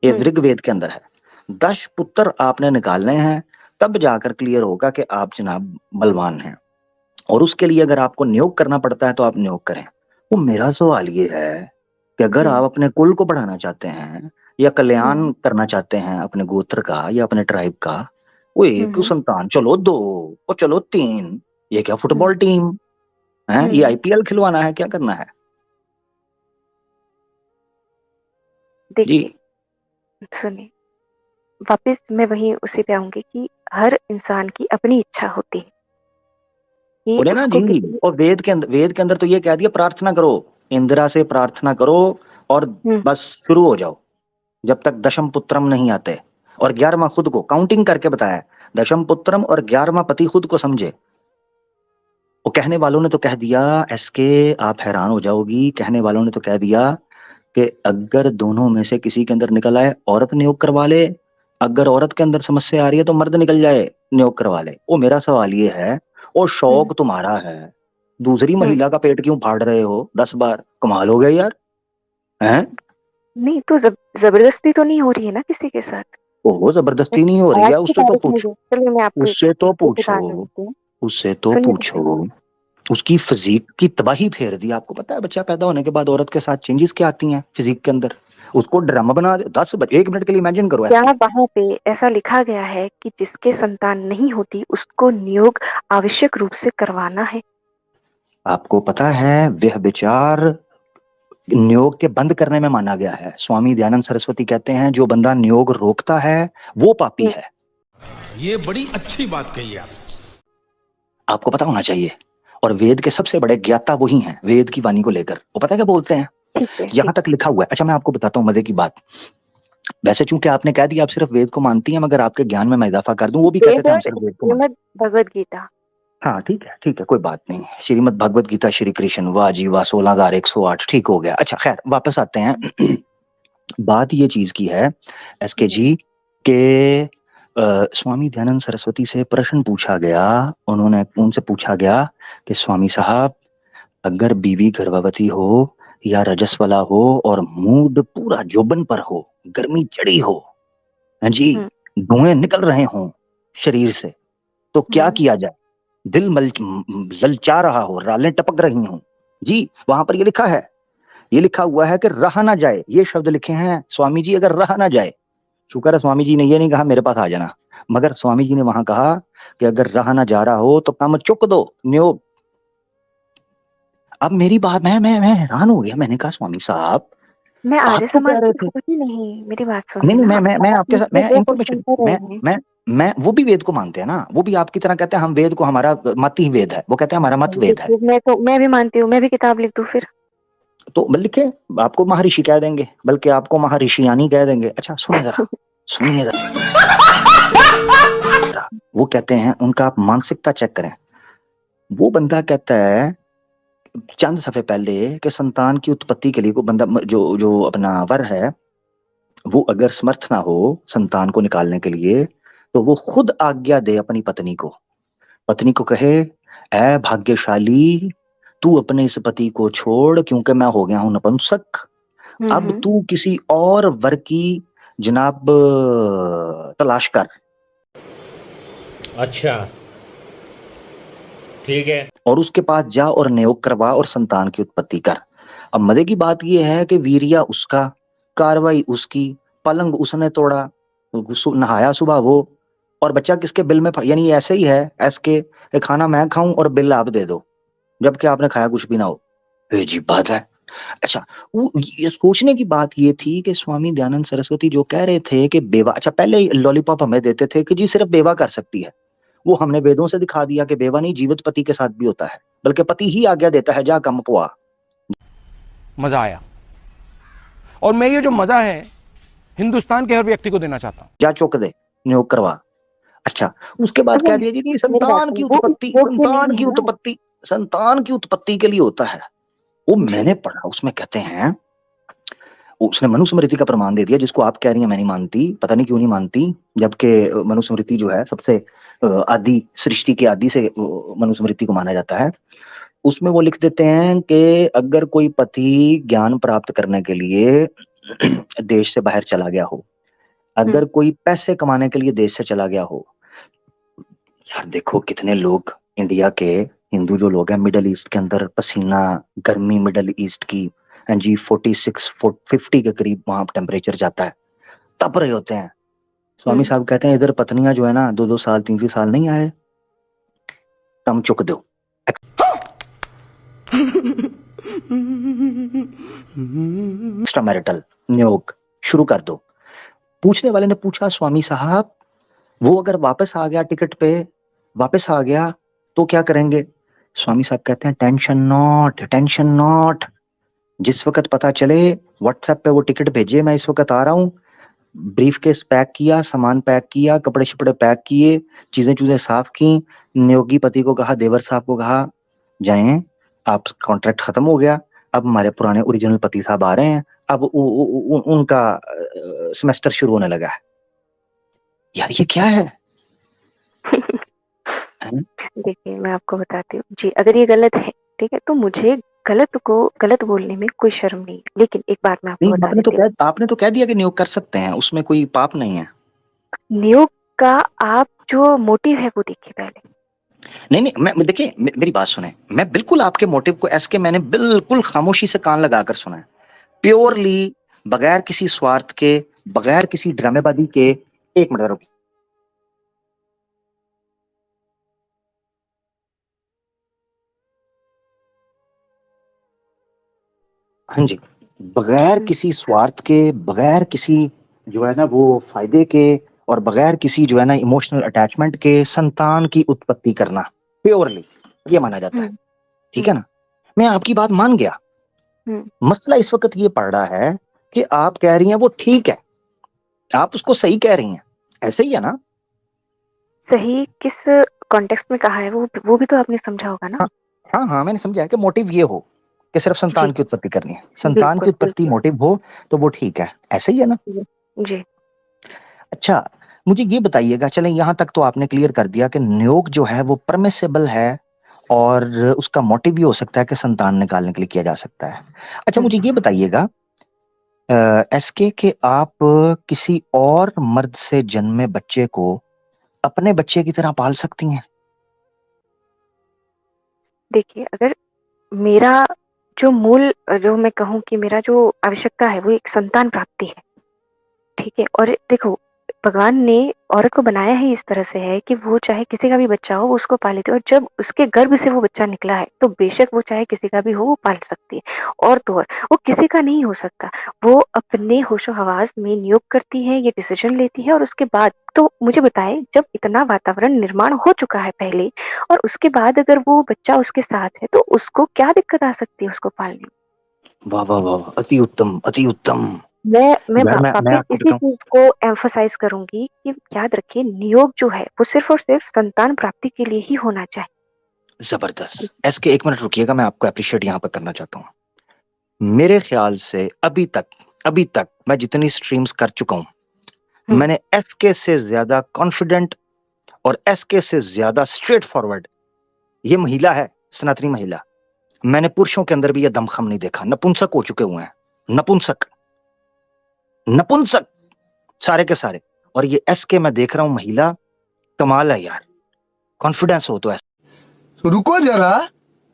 ये हुँ, ऋग्वेद के अंदर है। 10 पुत्र आपने निकालने हैं, तब जाकर क्लियर होगा कि आप जनाब बलवान हैं। और उसके लिए अगर आपको नियोग करना पड़ता है तो आप नियोग करें। वो मेरा सवाल ये है कि अगर हुँ, आप अपने कुल को बढ़ाना चाहते हैं या हुँ, कल्याण करना चाहते हैं अपने गोत्र का या अपने ट्राइब का, वो हुँ, एक हुँ, संतान चलो 2 और चलो 3, ये क्या हुँ, फुटबॉल टीम है, ये हुँ। आईपीएल खिलवाना है, क्या करना है? जी। देखिए, सुनिए, वापस मैं वहीं उसी पे आऊँगी कि हर इंसान की अपनी इच्छा होती है कि बोले ना उसको जी। कितनी। और वेद के अंदर तो ये कह दिया प्रार्थना करो, इंदिरा से प्रार्थना करो और हुँ, बस शुरू हो जाओ जब तक दशम पुत्रम नहीं आते। और 11वां खुद को काउंटिंग करके बताया, दशम पुत्रम और 11वां पति खुद को समझे। वो कहने वालों ने तो कह दिया, एसके आप हैरान हो जाओगी, कहने वालों ने तो कह दिया कि अगर दोनों में से किसी के अंदर निकल आए औरत नियोग करवा ले, अगर औरत के अंदर समस्या आ रही है तो मर्द निकल जाए नियोग करवा ले। वो मेरा सवाल ये है, और हुँ, शौक तुम्हारा है, दूसरी हुँ। महिला का पेट क्यों फाड़ रहे हो 10 बार? कमाल हो गया यार, हैं? नहीं तो ज़बरदस्ती तो नहीं हो रही है ना किसी के साथ। ओहो जबरदस्ती नहीं हो रही आज है, की उससे तो तारीख में पूछो, जो चलिए मैं आपको उससे तो एक पूछो, उदाहरण देती हूँ। उससे तो सुनिए तो सही। पूछो। उसकी फिजिक की तबाही फेर दी। आपको पता है बच्चा पैदा होने के बाद औरत के साथ चेंजेस क्या आती हैं फिजिक के अंदर? उसको ड्रामा बना दे 1 मिनट के लिए इमेजिन करो क्या एसके। वहाँ पे ऐसा लिखा गया है कि जिसके संतान नहीं होती उसको नियोग आवश्यक रूप से करवाना है? आपको पता है वह विचार नियोग के बंद करने में माना गया है। स्वामी दयानंद सरस्वती कहते हैं जो बंदा नियोग रोकता है वो पापी हुँ, है। ये बड़ी अच्छी बात कही आप। आपको पता होना चाहिए। और वेद के सबसे बड़े ज्ञाता वही हैं वेद की वाणी को लेकर। वो पता है क्या बोलते हैं? ठीक है, यहां ठीक। तक लिखा हुआ है। अच्छा मैं आपको बताता हूँ मजे की बात। वैसे चूंकि आपने कह दिया आप सिर्फ वेद को मानती हैं, मगर आपके ज्ञान में मैं इजाफा कर दूं, वो भी कहते वेद थे हम और सिर्फ वेद को मानते श्रीमद् भगवद गीता। हैं। हाँ ठीक है कोई बात नहीं। श्रीमद् भगवत गीता श्री कृष्ण, वाह जी वाह, 16,108, ठीक हो गया। अच्छा खैर वापस आते हैं। बात ये चीज की है एसके हुँ, जी के स्वामी दयानंद सरस्वती से प्रश्न पूछा गया। उनसे पूछा गया कि स्वामी साहब अगर बीवी गर्भवती हो या रजस्वला हो और मूड पूरा जोबन पर हो, गर्मी चढ़ी हो, हैं जी, हुँ, धुएं निकल रहे हों शरीर से, तो क्या हुँ, किया जाए? दिल ललचा रहा हो, रालें टपक रही हों, जी वहां पर ये लिखा है, ये लिखा हुआ है कि रहा ना जाए, ये शब्द लिखे हैं स्वामी जी, अगर रहा ना जाए। शुक्र है स्वामी जी ने ये नहीं कहा मेरे पास आ जाना, मगर स्वामी जी ने वहां कहा कि अगर रहा ना जा रहा हो तो काम चुक दो न्योग। अब मेरी बात, मैं हैरान हो गया। मैंने कहा स्वामी साहब मैं आप आर्य तो कह समाज रहे से थे। हूँ ही नहीं, मेरी बात नहीं सुनिए नहीं, ना। मैं आप आपके साथ, मुझसे मैं वो क्वेश्चन इंफॉर्मेशन, कर रहे हैं। मैं वो भी वेद को मानते हैं ना, वो भी आपकी तरह कहते हैं हम वेद को, हमारा मत ही वेद है, वो कहते हैं हमारा मत चलिए वेद है। देखिए मैं भी मानती हूँ, मैं भी किताब लिख दूँ फिर? तो लिखे, आपको महर्षि कह देंगे, बल्कि आपको महर्षियानी कह देंगे। अच्छा सुनिए जरा, सुनिए जरा, वो कहते हैं, उनका आप मानसिकता चेक करें। वो बंदा कहता है चंद सफे पहले कि संतान की उत्पत्ति के लिए को बंदा जो जो अपना वर है, वो अगर समर्थ ना हो संतान को निकालने के लिए, तो वो खुद आज्ञा दे अपनी पत्नी को, पत्नी को कहे, ऐ भाग्यशाली, तू अपने इस पति को छोड़, क्योंकि मैं हो गया हूं नपुंसक। अब तू किसी और वर की जनाब तलाश कर। अच्छा, ठीक है। और उसके पास जा और नियोग करवा और संतान की उत्पत्ति कर। अब मजे की बात यह है कि वीरिया उसका, कार्रवाई उसकी, पलंग उसने तोड़ा, नहाया सुबह वो, और बच्चा किसके बिल में यानी ऐसे ही है एसके, खाना मैं खाऊं और बिल आप दे दो, जबकि आपने खाया कुछ भी ना हो। अजीब बात है। अच्छा, वो ये सोचने की बात ये थी कि स्वामी दयानंद सरस्वती जो कह रहे थे कि बेवा, अच्छा पहले लॉलीपॉप हमें देते थे कि जी सिर्फ बेवा कर सकती है, वो हमने वेदों से दिखा दिया कि बेवा नहीं, जीवित पति के साथ भी होता है, बल्कि पति ही आज्ञा देता है, जा कम पुआ। मजा आया, और मैं ये जो मजा है हिंदुस्तान के हर व्यक्ति को देना चाहता हूं। जा चुक दे, नियोग करवा। अच्छा, उसके बाद कह दिया जी संतान की उत्पत्ति, संतान की उत्पत्ति, संतान की उत्पत्ति के लिए होता है। वो मैंने पढ़ा, उसमें कहते हैं, उसने मनुस्मृति का प्रमाण दे दिया, जिसको आप कह रही हैं मैं नहीं मानती, पता नहीं क्यों नहीं मानती, जबकि मनुस्मृति जो है सबसे आदि, सृष्टि के आदि से मनुस्मृति को माना जाता है। उसमें वो लिख देते हैं कि अगर कोई पति ज्ञान प्राप्त करने के लिए देश से बाहर चला गया हो, अगर कोई पैसे कमाने के लिए देश से चला गया हो, यार देखो कितने लोग इंडिया के हिंदू जो लोग हैं मिडल ईस्ट के अंदर, पसीना, गर्मी मिडल ईस्ट की, जी 46 50 के करीब वहां टेम्परेचर जाता है, तप रहे होते हैं। स्वामी साहब कहते हैं इधर पत्नियां जो है ना 2-2 साल 3-3 साल नहीं आए, कम चुक दो, एक्स्ट्रा मैरिटल नियोग शुरू कर दो। पूछने वाले ने पूछा, स्वामी साहब वो अगर वापस आ गया, टिकट पे वापस आ गया तो क्या करेंगे? स्वामी साहब कहते हैं टेंशन नॉट, टेंशन नॉट, जिस वक्त पता चले व्हाट्सएप पे वो टिकट भेजे, मैं इस वक्त आ रहा हूँ, ब्रीफ केस पैक किया, सामान पैक किया, कपड़े शपड़े पैक किए, चीजें साफ की, नियोगी पति को कहा, देवर साहब को कहा, जाएं, आप कॉन्ट्रैक्ट खत्म हो गया, अब हमारे पुराने ओरिजिनल पति साहब आ रहे हैं, अब उनका सेमेस्टर शुरू होने लगा है। यार ये क्या है? देखिए मैं आपको बताती हूँ जी, अगर ये गलत है ठीक है, तो मुझे गलत बोलने में कोई शर्म नहीं, लेकिन एक बात मैं आपको बता देती हूँ। आपने तो कह दिया कि नियोग कर सकते हैं, उसमें कोई पाप नहीं है। नियोग का आप जो मोटिव है वो देखिए पहले। नहीं, मैं देखिए, मेरी बात सुने, मैं बिल्कुल आपके मोटिव को ऐसे मैंने बिल्कुल खामोशी से कान लगाकर सुना है, प्योरली, बगैर किसी स्वार्थ के, बगैर किसी ड्रामेबाजी के। एक मिनट रुकिए, हाँ जी, बगैर किसी स्वार्थ के, बगैर किसी जो है ना वो फायदे के, और बगैर किसी जो है ना इमोशनल अटैचमेंट के संतान की उत्पत्ति करना, प्योरली ये माना जाता है, ठीक है ना? मैं आपकी बात मान गया। मसला इस वक्त ये पड़ रहा है कि आप कह रही हैं वो ठीक है, आप उसको सही कह रही हैं, ऐसे ही है ना? सही किस कॉन्टेक्स्ट में कहा है वो भी तो आपने समझा होगा ना? हाँ, मैंने समझा है कि मोटिव ये हो कि सिर्फ संतान की उत्पत्ति करनी है, संतान की उत्पत्ति मोटिव हो तो वो ठीक है, ऐसे ही है ना? जी। अच्छा, मुझे ये बताइएगा, चलें यहाँ तक तो आपने क्लियर कर दिया कि नियोग जो है वो परमिसेबल है, और उसका मोटिव भी हो सकता है कि संतान निकालने के लिए किया जा सकता है। अच्छा, मुझे ये बताइएगा एसके के आप किसी और मर्द से जन्मे बच्चे को अपने बच्चे की तरह पाल सकती हैं? देखिए, अगर मेरा जो मैं कहूँ कि मेरा जो आवश्यकता है वो एक संतान प्राप्ति है, ठीक है? और देखो, भगवान ने औरत को बनाया ही इस तरह से है कि वो चाहे किसी का भी बच्चा हो वो उसको पाले, और जब उसके गर्भ से वो बच्चा निकला है तो बेशक वो चाहे किसी का भी हो वो पाल सकती है, और तो और वो किसी का नहीं हो सकता। वो अपने होशो हवास में नियोग करती है, ये डिसीजन लेती है, और उसके बाद तो मुझे बताए, जब इतना वातावरण निर्माण हो चुका है पहले, और उसके बाद अगर वो बच्चा उसके साथ है तो उसको क्या दिक्कत आ सकती है उसको पालने में? वाह वाह वाह, अति उत्तम, अति उत्तम। मैं यार मैं वापस आपको इसी बताऊं, चीज को एम्फसाइज करूंगी कि याद रखिए नियोग जो है वो सिर्फ और सिर्फ संतान प्राप्ति के लिए ही होना चाहिए। जबरदस्त। एसके एक मिनट रुकिएगा, मैं आपको अप्रिशिएट यहाँ पर करना चाहता हूँ। मेरे ख्याल से अभी तक मैं जितनी स्ट्रीम्स कर चुका हूँ, हम्म, मैंने एसके से ज्यादा कॉन्फिडेंट और एसके से ज्यादा स्ट्रेट फॉरवर्ड, ये महिला है, सनातनी महिला, मैंने पुरुषों के अंदर भी ये दमखम नहीं देखा। नपुंसक हो चुके हुए हैं, नपुंसक, नपुंसक सारे के सारे। और ये एसके मैं देख रहा हूं महिला, कमाल है यार, कॉन्फिडेंस हो तो रुको जरा,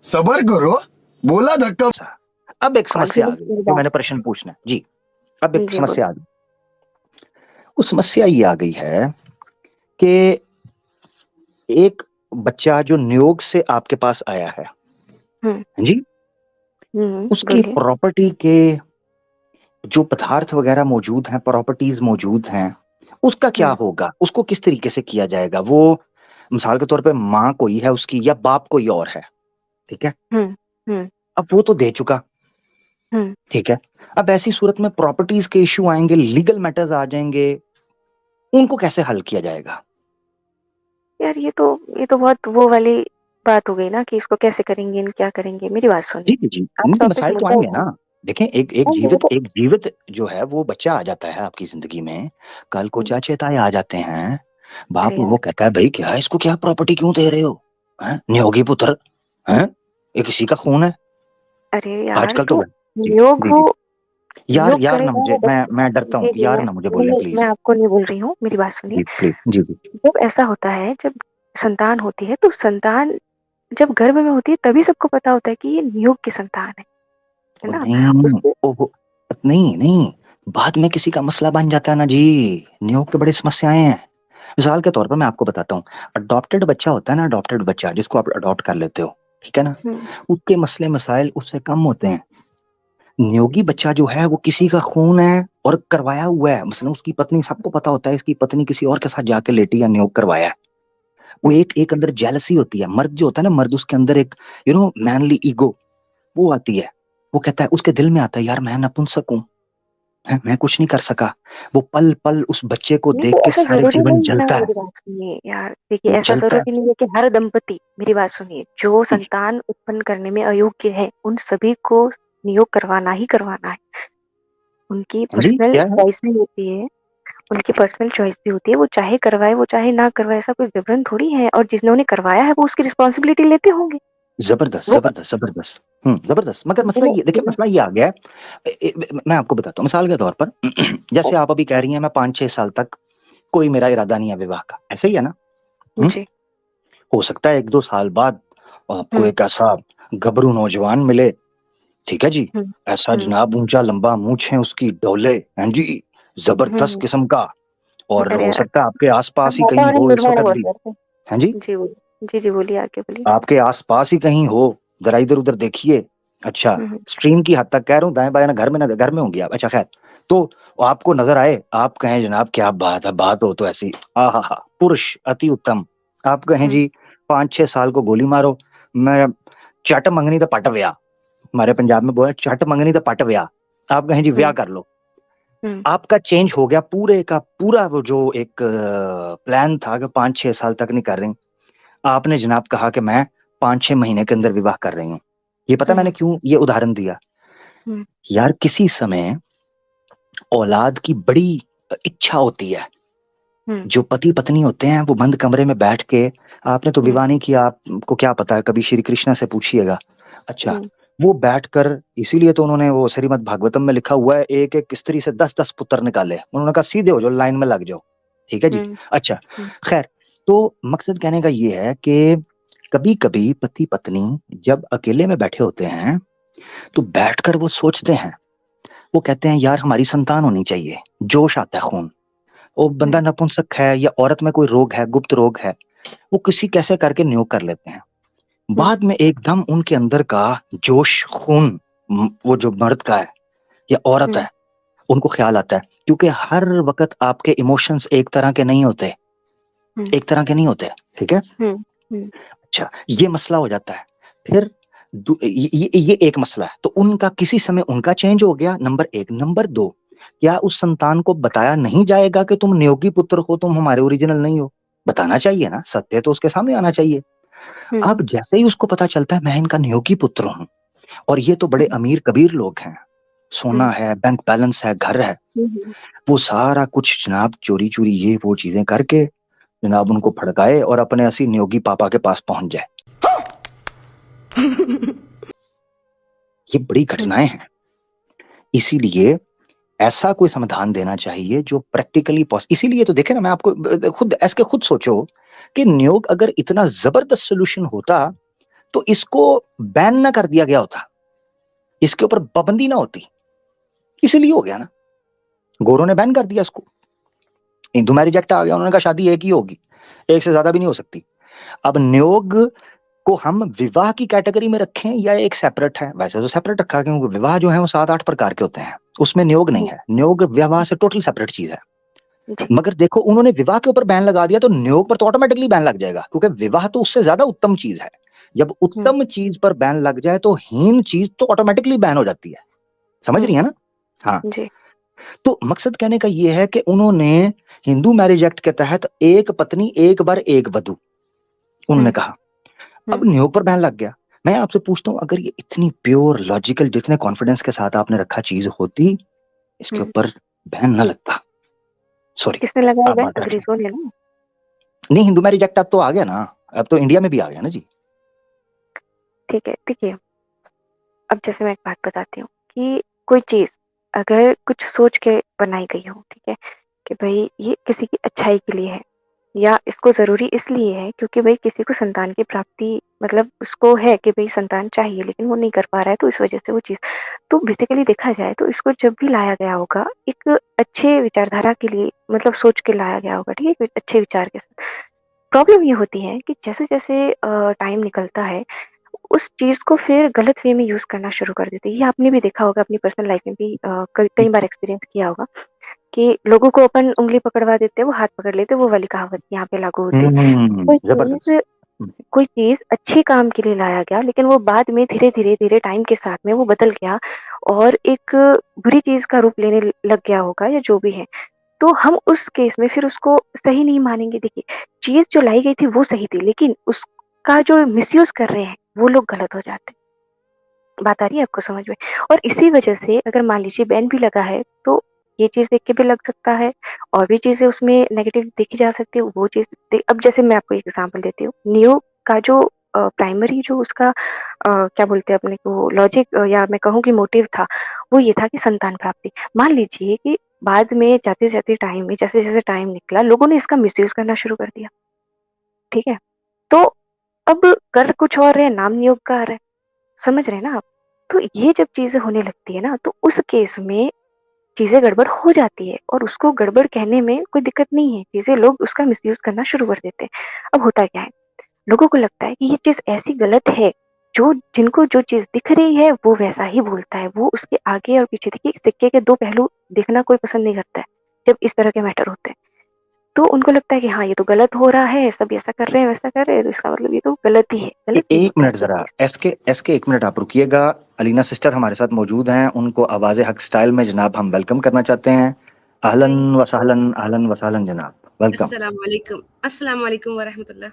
सबर करो, बोला धक्का। ऐसा। अब एक समस्या आ कॉन्फिडेंस गई की जो बात। मैंने प्रश्न पूछना है जी। अब एक जी समस्या बोलिए। आ गई। वो समस्या ये आ गई है कि एक बच्चा जो नियोग से आपके पास आया है हम्म, जी, उसकी बोलिए। प्रॉपर्टी के जो पदार्थ वगैरह मौजूद हैं, प्रॉपर्टीज मौजूद हैं, उसका क्या हम्म, होगा? उसको किस तरीके से किया जाएगा? वो मिसाल के तौर पे माँ कोई है उसकी या बाप कोई और है, ठीक है, हम्म, हम्म, अब वो तो दे चुका, हम्म। ठीक है, अब ऐसी सूरत में प्रॉपर्टीज के इश्यू आएंगे, लीगल मैटर्स आ जाएंगे, उनको कैसे हल किया जाएगा? यार ये तो बहुत वो वाली बात हो गई ना कि इसको कैसे करेंगे, क्या करेंगे। मेरी बात जी सुनिए। जी जी, आप नहीं टॉपिक मसाइल तो मुद्दा आएंगे उठाए। ना। देखें, एक हाँ, वो जीवित, तो एक जीवित जो है वो बच्चा आ जाता है आपकी जिंदगी में, कल को चाचे ताए आ जाते हैं, अरे बाप यार, वो कहता है भाई क्या इसको, क्या प्रॉपर्टी क्यों दे रहे हो, हैं नियोगी पुत्र, हैं ये किसी का खून है। अरे यार आजकल तो तो जी नियोग जी वो जी, यार नियोग यार ना करेगा मुझे, वो बच्चा। मैं डरता जी हूँ जी, यार, मैं ना मुझे नहीं बोलने नहीं, मैं प्लीज। आपको नहीं बोल रही हूँ, मेरी बात सुनिए। जी प्लीज, जी जी। जब ऐसा होता है, जब संतान होती है तो संतान जब गर्भ में होती है तभी सबको पता होता है कि ये नियोग की संतान है ओ ना। नहीं, उसको ओ नहीं नहीं, बाद में किसी का मसला बन जाता है ना जी, नियोग के बड़ी समस्याएं हैं। मिसाल के तौर पर मैं आपको बताता हूँ, अडॉप्टेड बच्चा होता है ना, अडॉप्टेड बच्चा जिसको आप अडॉप्ट कर लेते हो, ठीक है ना, हम्म, उसके मसले मसाइल उससे कम होते हैं। नियोगी बच्चा जो है वो किसी का खून है और करवाया हुआ है, मसलन उसकी पत्नी, सबको पता होता है इसकी पत्नी किसी और के साथ जाके लेटी या नियोग करवाया है। वो हम्म। एक एक अंदर जेलसी होती है, मर्द जो होता है ना, मर्द उसके अंदर एक मैनली ईगो वो आती है। वो कहता है, उसके दिल में आता है यार मैं नपुंसक हूँ, मैं कुछ नहीं कर सका। वो पल पल उस बच्चे को नहीं देख तो के ऐसा सारे जरूरी जीवन नहीं है ना, जलता है, मेरी बात सुनिए यार। देखिए वो ऐसा जलता है। जरूरी नहीं है कि हर दंपति, मेरी बात सुनिए, जो संतान उत्पन्न करने में अयोग्य है उन सभी को नियोग करवाना ही करवाना है। उनकी हाँ जी, पर्सनल क्या है? चॉइस भी होती है। उनकी पर्सनल चॉइस भी होती है, वो चाहे करवाए वो चाहे ना करवाए, ऐसा कोई जबरन थोड़ी है। और जिन्होंने करवाया है वो उसकी रिस्पॉन्सिबिलिटी लेते होंगे। जबरदस्त वो जबरदस्त जबरदस्त, जबरदस्त। मगर मसला जिन्हें ये देखिए, जिन्हें मसला ये आ गया है। मैं आपको बताता हूँ मिसाल के तौर पर जैसे आप अभी कह रही हैं मैं 5-6 साल तक कोई मेरा इरादा नहीं है विवाह का, ऐसे ही है ना? हम्म, जी। हो सकता है 1-2 साल बाद आपको हम्म, एक ऐसा गबरू नौजवान मिले, ठीक है जी, हम्म, ऐसा हम्म, जनाब ऊंचा लंबा मूंछें उसकी डोले, हैं जी, जबरदस्त हम्म। किस्म का, और अरे हो यार, सकता है आपके आप आसपास ही कहीं वातावरण हो इस निर्माण वक्त बहुत भी, करते हैं जी, हैं। जी बोलिए, जी जी बोलिए, आगे बोलिए। आपके आसपास ही कहीं हो, जरा इधर उधर देखिए। अच्छा, हम्म, स्ट्रीम की हद तक कह रहा हूँ, दाएं बाएं ना घर में होंगी आप, अच्छा खैर, तो आपको नजर आए, आप कहें जनाब क्या बात है, बात हो तो ऐसी, आहा हा, पुरुष अति उत्तम, आप कहें हम्म, जी 5-6 साल को गोली मारो, मैं चट मंगनी तो पट व्या, हमारे पंजाब में बोले चट मंगनी तो पट व्या, आप कहें जी व्याह हम्म, कर लो। हम्म, आपका चेंज हो गया पूरे का पूरा, वो जो एक प्लान था कि 5-6 साल तक नहीं कर रही, आपने जनाब कहा कि मैं 5-6 महीने के अंदर विवाह कर रही हूँ। ये पता मैंने हम्म, क्यों ये उदाहरण दिया? हम्म, यार किसी समय औलाद की बड़ी इच्छा होती है, हम्म, जो पति पत्नी होते हैं वो बंद कमरे में बैठ के, आपने तो हम्म, विवाह नहीं किया, आपको क्या पता है, कभी श्री कृष्णा से पूछिएगा। अच्छा, हम्म, वो बैठकर, इसीलिए तो उन्होंने वो श्रीमद् भागवतम में लिखा हुआ है, एक एक स्त्री से 10-10 पुत्र निकाले, उन्होंने कहा सीधे हो जाओ, लाइन में लग जाओ, ठीक है जी। हम्म, अच्छा, हम्म, खैर, तो मकसद कहने का ये है कि कभी कभी पति पत्नी जब अकेले में बैठे होते हैं तो बैठकर वो सोचते हैं, वो कहते हैं यार हमारी संतान होनी चाहिए, जोश आता है खून, वो बंदा हम्म, नपुंसक है या औरत में कोई रोग है, गुप्त रोग है, वो किसी कैसे करके नियोग कर लेते हैं। हम्म, बाद में एकदम उनके अंदर का जोश खून, वो जो मर्द का है या औरत हम्म, है, उनको ख्याल आता है, क्योंकि हर वक्त आपके इमोशंस एक तरह के नहीं होते, हम्म, एक तरह के नहीं होते, ठीक है। हम्म, हम्म, अच्छा, ये मसला हो जाता है। फिर ये एक मसला है। तो उनका किसी समय उनका चेंज हो गया, नंबर एक। नंबर दो, क्या उस संतान को बताया नहीं जाएगा कि तुम नियोगी पुत्र हो, तुम हमारे ओरिजिनल नहीं हो? बताना चाहिए ना, सत्य तो उसके सामने आना चाहिए। अब जैसे ही उसको पता चलता है मैं इनका नियोगी पुत्र हूँ, और ये तो बड़े अमीर कबीर लोग हैं, सोना है, बैंक बैलेंस है, घर है, वो सारा कुछ जनाब चोरी चोरी ये वो चीजें करके जनाब उनको फड़काए और अपने असली नियोगी पापा के पास पहुंच जाए। ये बड़ी घटनाएं हैं। इसीलिए ऐसा कोई समाधान देना चाहिए जो प्रैक्टिकली इसीलिए तो देखे ना, मैं आपको खुद सोचो कि नियोग अगर इतना जबरदस्त सोल्यूशन होता तो इसको बैन ना कर दिया गया होता, इसके ऊपर पाबंदी ना होती। इसीलिए हो गया ना, गोरों ने बैन कर दिया इसको। हिंदू मैरिज एक्ट आ गया, उन्होंने कहा शादी एक ही होगी, एक से ज्यादा भी नहीं हो सकती। अब नियोग को हम विवाह की कैटेगरी में रखें या एक सेपरेट है? वैसे तो सेपरेट रखा, क्योंकि विवाह जो है वो 7-8 प्रकार के होते हैं, उसमें नियोग नहीं है। नियोग विवाह से टोटल सेपरेट चीज है। मगर देखो, उन्होंने विवाह के ऊपर बैन लगा दिया तो नियोग पर तो ऑटोमेटिकली बैन लग जाएगा, क्योंकि विवाह तो उससे ज्यादा उत्तम चीज है। जब उत्तम चीज पर बैन लग जाए तो हीन चीज तो ऑटोमेटिकली बैन हो जाती है। समझ रही है ना? हाँ। तो मकसद कहने का यह है कि उन्होंने हिंदू मैरिज एक्ट के तहत एक पत्नी एक बार एक वधू उन्होंने कहा, अब नियोग पर बैन लग गया। मैं आपसे पूछता हूं, अगर ये इतनी प्योर लॉजिकल जितने कॉन्फिडेंस के साथ आपने रखा चीज होती, इसके ऊपर बैन ना लगता। सॉरी, किसने लगाया आप बैन? बात रखें। अंग्रेजों ने ना। नहीं, हिंदू मैरिज एक्ट अब तो आ गया ना, अब तो इंडिया में भी आ गया ना जी। ठीक है, देखिए, अब जैसे मैं एक बात बताती हूँ कि कोई चीज अगर कुछ सोच के बनाई गई हो, ठीक है, कि भाई ये किसी की अच्छाई के लिए है, या इसको जरूरी इसलिए है क्योंकि भाई किसी को संतान की प्राप्ति, मतलब उसको है कि भाई संतान चाहिए लेकिन वो नहीं कर पा रहा है, तो इस वजह से वो चीज, तो बेसिकली देखा जाए तो इसको जब भी लाया गया होगा एक अच्छे विचारधारा के लिए, मतलब सोच के लाया गया होगा, ठीक है, अच्छे विचार के साथ। प्रॉब्लम ये होती है कि जैसे जैसे टाइम निकलता है, उस चीज को फिर गलत वे में यूज करना शुरू कर देते हैं। ये आपने भी देखा होगा, अपनी पर्सनल लाइफ में भी कई बार एक्सपीरियंस किया होगा कि लोगों को अपन उंगली पकड़वा देते हैं, वो हाथ पकड़ लेते हैं, वो वाली कहावत यहाँ पे लागू होती है। जबरदस्त। कोई चीज अच्छे काम के लिए लाया गया, लेकिन वो बाद में धीरे धीरे धीरे टाइम के साथ में वो बदल गया और एक बुरी चीज का रूप लेने लग गया होगा, या जो भी है, तो हम उस केस में फिर उसको सही नहीं मानेंगे। देखिए, चीज जो लाई गई थी वो सही थी, लेकिन उसका जो मिसयूज कर रहे हैं वो लोग गलत हो जाते हैं। बात आ रही है आपको समझ में? और इसी वजह से अगर मान लीजिए बैन भी लगा है, तो ये चीज देख के भी लग सकता है, और भी चीजें उसमें नेगेटिव देखी जा सकती है, वो चीज अब जैसे मैं आपको एक एग्जांपल देती हूँ, नियो का जो प्राइमरी जो उसका क्या बोलते हैं अपने को लॉजिक, या मैं कहूँ कि मोटिव था, वो ये था कि संतान प्राप्ति। मान लीजिए कि बाद में जाते जाते टाइम में, जैसे जैसे टाइम निकला, लोगों ने इसका मिसयूज करना शुरू कर दिया, ठीक है, तो अब कर कुछ और रहे, नाम नियोग का आ रहा है, समझ रहे हैं ना आप? तो ये जब चीजें होने लगती है ना, तो उस केस में चीजें गड़बड़ हो जाती है, और उसको गड़बड़ कहने में कोई दिक्कत नहीं है, चीजें लोग उसका मिसयूज करना शुरू कर देते हैं। अब होता क्या है, लोगों को लगता है कि ये चीज ऐसी गलत है, जो जिनको जो चीज दिख रही है वो वैसा ही बोलता है, वो उसके आगे और पीछे, देखिए सिक्के के दो पहलू देखना कोई पसंद नहीं करता है जब इस तरह के मैटर होते हैं। तो उनको लगता है कि हाँ, ये तो गलत हो रहा है, सब ऐसा कर रहे हैं वैसा कर रहे हैं, तो इसका मतलब ये तो गलत ही है, गलत नहीं एक होता मिनट जरा, एसके 1 मिनट आप रुकिएगा। अलीना सिस्टर हमारे साथ मौजूद हैं, उनको आवाज हक स्टाइल में जनाब हम वेलकम करना चाहते हैं। अहलन वसहलन जनाब, वेलकम। अस्सलाम वालेकुम वरहमतुल्लाह।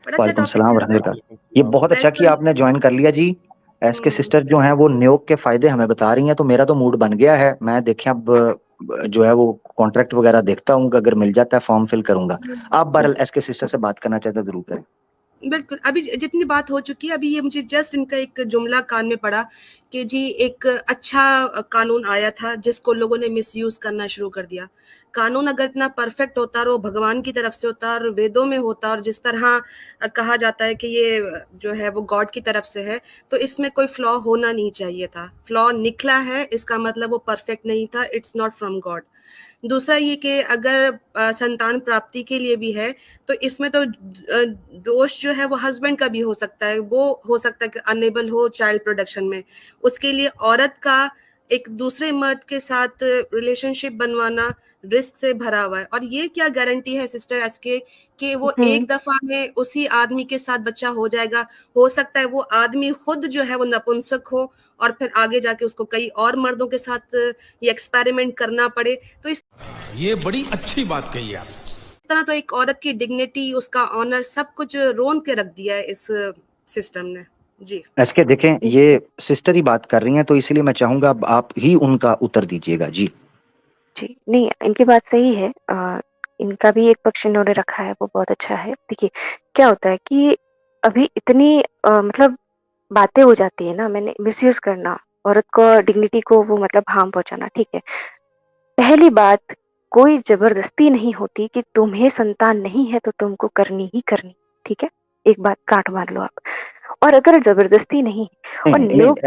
बड़ा अच्छा वालेकुम टॉपिक सलाम चल रहा है। वरहमतुल्लाह। ये बहुत अच्छा किया आपने ज्वाइन कर लिया जी। एसके सिस्टर जो हैं वो नियोग के फायदे हमें बता रही हैं, तो मेरा तो मूड बन गया है। मैं देखें अब जो है वो कॉन्ट्रैक्ट वगैरह देखता हूँ, अगर मिल जाता है फॉर्म फिल करूंगा। आप बहरहाल एसके सिस्टर से बात करना चाहते हैं, जरूर करें। बिल्कुल, अभी जितनी बात हो चुकी है, अभी ये मुझे जस्ट इनका एक जुमला कान में पड़ा कि जी एक अच्छा कानून आया था जिसको लोगों ने मिसयूज करना शुरू कर दिया। कानून अगर इतना परफेक्ट होता और वो भगवान की तरफ से होता और वेदों में होता और जिस तरह कहा जाता है कि ये जो है वो गॉड की तरफ से है, तो इसमें कोई फ्लॉ होना नहीं चाहिए था। फ्लॉ निकला है, इसका मतलब वो परफेक्ट नहीं था, इट्स नॉट फ्रॉम गॉड। दूसरा ये कि अगर संतान प्राप्ति के लिए भी है, तो इसमें तो दोष जो है वो हस्बैंड का भी हो सकता है, वो हो सकता है कि अनेबल हो चाइल्ड प्रोडक्शन में। उसके लिए औरत का एक दूसरे मर्द के साथ रिलेशनशिप बनवाना रिस्क से भरा हुआ है। और ये क्या गारंटी है सिस्टर एसके कि वो एक दफा में उसी आदमी के साथ बच्चा हो जाएगा? हो सकता है वो आदमी खुद जो है वो नपुंसक हो और फिर आगे जाके उसको कई और मर्दों के साथ ये एक्सपेरिमेंट करना पड़े। तो इस ये बड़ी अच्छी बात कही आप। तरह तो एक औरत की डिग्निटी, उसका ऑनर, सब कुछ रोंद के रख दिया है इस सिस्टम ने। जी एसके देखें, ये सिस्टर ही बात कर रही हैं, तो इसीलिए मैं चाहूंगा अब आप ही उनका उत्तर दीजिएगा। जी जी, नहीं, इनकी बात सही है। इनका भी एक पक्ष इन्होंने रखा है, वो बहुत अच्छा है। देखिए, क्या होता है कि अभी इतनी मतलब बातें हो जाती है ना, मैंने मिसयूज़ करना, औरत को डिग्निटी को वो मतलब हार्म पहुँचाना, ठीक है। पहली बात, कोई ज़बरदस्ती नहीं होती कि तुम्हें संतान नहीं है तो तुमको करनी ही करनी, ठीक है? एक बात गाँठ मार लो आप। और अगर ज़बरदस्ती नहीं नहीं और नहीं नहीं, नियोग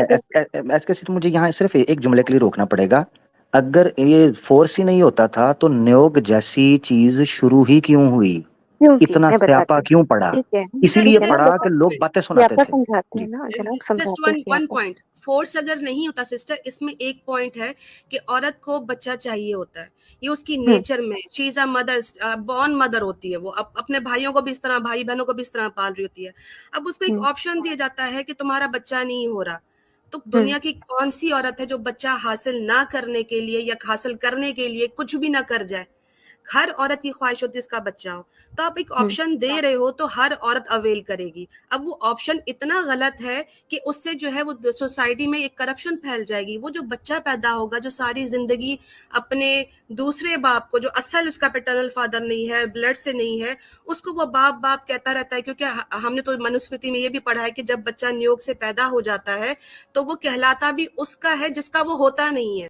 एसके सिर्फ मुझे यहाँ सिर्फ एक जुमले के लिए रोकना पड़ेगा। अगर ये फोर्स ही नहीं होता था तो नियोग जैसी चीज शुरू ही क्यों हुई? क्यों की? इतना मैं स्यापा बताती हूँ, क्यों पड़ा? ठीक है, इसीलिए ठीक है ना? पड़ा देखो, कि लोग बातें सुनाते स्यापा थे। समझाते हैं जी ना जनाब, जस्ट समझाते हैं वन वन स्यापा। पॉइंट, फोर्स अगर नहीं होता सिस्टर, इसमें एक पॉइंट है कि औरत को बच्चा चाहिए होता है, ये उसकी हुँ, नेचर में, she is a mother, born mother होती है वो, अपने भाइयों को भी इस तरह, भाई बहनों को भी इस तरह पाल रही होती है। अब उसको एक हुँ, ऑप्शन दिया जाता है कि तुम्हारा बच्चा नहीं हो रहा, तो हुँ, दुनिया की कौन सी औरत है जो बच्चा हासिल ना करने के लिए या हासिल करने के लिए कुछ भी ना कर जाए? हर औरत की ख्वाहिश होती है इसका बच्चा हो। तो आप एक हुँ, ऑप्शन दे रहे हो तो हर औरत अवेल करेगी। अब वो ऑप्शन इतना गलत है कि उससे जो है वो सोसाइटी में एक करप्शन फैल जाएगी। वो जो बच्चा पैदा होगा, जो सारी जिंदगी अपने दूसरे बाप को, जो असल उसका पैटर्नल फादर नहीं है, ब्लड से नहीं है, उसको वो बाप बाप कहता रहता है। क्योंकि हमने तो मनुस्मृति में ये भी पढ़ा है कि जब बच्चा नियोग से पैदा हो जाता है तो वो कहलाता भी उसका है जिसका वो होता नहीं है।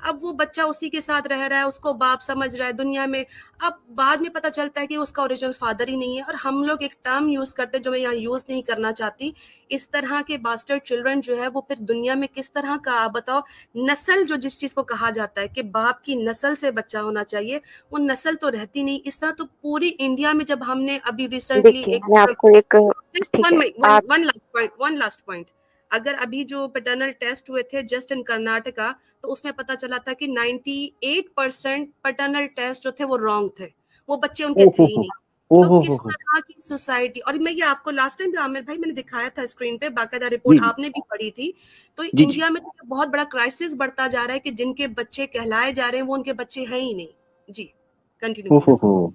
अब वो बच्चा उसी के साथ रह रहा है, उसको बाप समझ रहा है दुनिया में। अब बाद में पता चलता है कि उसका ओरिजिनल फादर ही नहीं है। और हम लोग एक टर्म यूज करते हैं जो मैं यहाँ यूज नहीं करना चाहती। इस तरह के बास्टर्ड चिल्ड्रन जो है वो फिर दुनिया में किस तरह का, आप बताओ, नस्ल जो जिस चीज को कहा जाता है कि बाप की नस्ल से बच्चा होना चाहिए, वो नस्ल तो रहती नहीं। इस तरह तो पूरी इंडिया में, जब हमने अभी रिसेंटली देखिए, एक, मैं आपको एक जस्ट ठीक वन है, वन आप वन लास्ट पॉइंट, अगर अभी जो पैटर्नल टेस्ट हुए थे जस्ट इन कर्नाटका, तो उसमें पता चला था कि 98% पैटर्नल टेस्ट जो थे वो रॉन्ग थे, वो बच्चे उनके थे ही नहीं। ओ तो किस हो। तरह की सोसाइटी, और मैं ये आपको लास्ट टाइम भी आमिर भाई मैंने दिखाया था स्क्रीन पे, बाकायदा जी रिपोर्ट आपने भी पढ़ी थी। तो जी जी। इंडिया में तो बहुत बड़ा क्राइसिस बढ़ता जा रहा है कि जिनके बच्चे कहलाए जा रहे हैं वो उनके बच्चे हैं ही नहीं। जी कंटिन्यू ओ प्लीज। हो।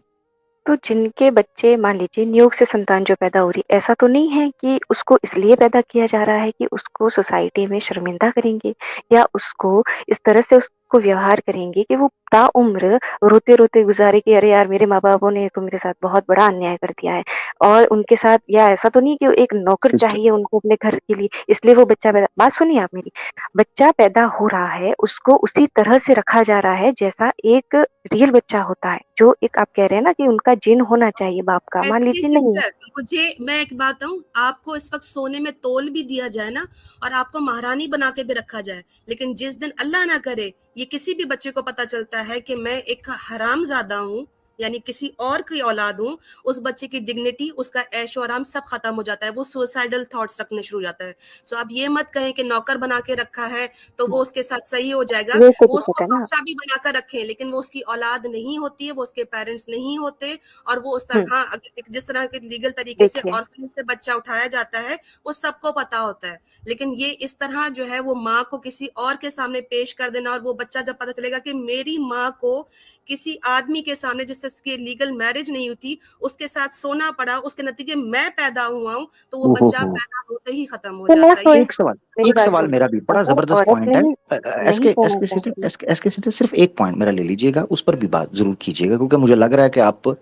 तो जिनके बच्चे मान लीजिए नियोग से संतान जो पैदा हो रही है, ऐसा तो नहीं है कि उसको इसलिए पैदा किया जा रहा है कि उसको सोसाइटी में शर्मिंदा करेंगे या उसको इस तरह से उसको व्यवहार करेंगे कि वो ताउम्र रोते रोते गुजारे कि अरे यार मेरे माँ बापों ने तो मेरे साथ बहुत बड़ा अन्याय कर दिया है। और उनके साथ, या ऐसा तो नहीं कि एक नौकर सिस्टर चाहिए उनको अपने घर के लिए, इसलिए वो बच्चा पैदा, बात सुनिए आप मेरी, बच्चा पैदा हो रहा है उसको उसी तरह से रखा जा रहा है जैसा एक रियल बच्चा होता है। जो एक आप कह रहे हैं ना कि उनका जीन होना चाहिए बाप का, मान ऐसी लीजिए नहीं है। सिस्टर, मुझे मैं एक बात कहूँ, आपको इस वक्त सोने में तोल भी दिया जाए ना, और आपको महारानी बना के भी रखा जाए, लेकिन जिस दिन अल्लाह ना करे ये किसी भी बच्चे को पता चलता है कि मैं एक हरामजादा हूँ, यानी किसी और की औलाद हूँ, उस बच्चे की डिग्निटी, उसका ऐशो आराम सब खत्म हो जाता है। वो सुसाइडल थॉट्स रखने शुरू हो जाता है। सो आप ये मत कहें कि नौकर बना के रखा है तो वो उसके साथ सही हो जाएगा। ये तो वो दिक्कत उसको है ना। बादशाह भी बनाकर रखें, लेकिन वो उसकी औलाद नहीं होती है, वो उसके पेरेंट्स नहीं होते। और वो उस हम्म, तरह, हाँ, जिस तरह के लीगल तरीके से देखिए, ऑर्फनेज से बच्चा उठाया जाता है वो सबको पता होता है। लेकिन ये इस तरह जो है वो माँ को किसी और के सामने पेश कर देना, और वो बच्चा जब पता चलेगा कि मेरी माँ को किसी आदमी के सामने जिससे उसकी लीगल मैरिज नहीं हुई थी उसके साथ सोना पड़ा, उसके नतीजे मैं पैदा हुआ हूँ, तो वो ओ बच्चा हो। पैदा होते ही खत्म हो तो ना जाता है। ये सोए, एक सवाल, मेरी एक बात सवाल सुनिए, मेरा भी बड़ा अगर जबरदस्त औरत पॉइंट है। नहीं नहीं एसके कहना एसके सिस्टर, चाहती, एसके सिस्टर सिर्फ एक पॉइंट मेरा ले लीजिएगा, उस पर भी बात जरूर कीजिएगा, क्योंकि मुझे लग रहा है कि आप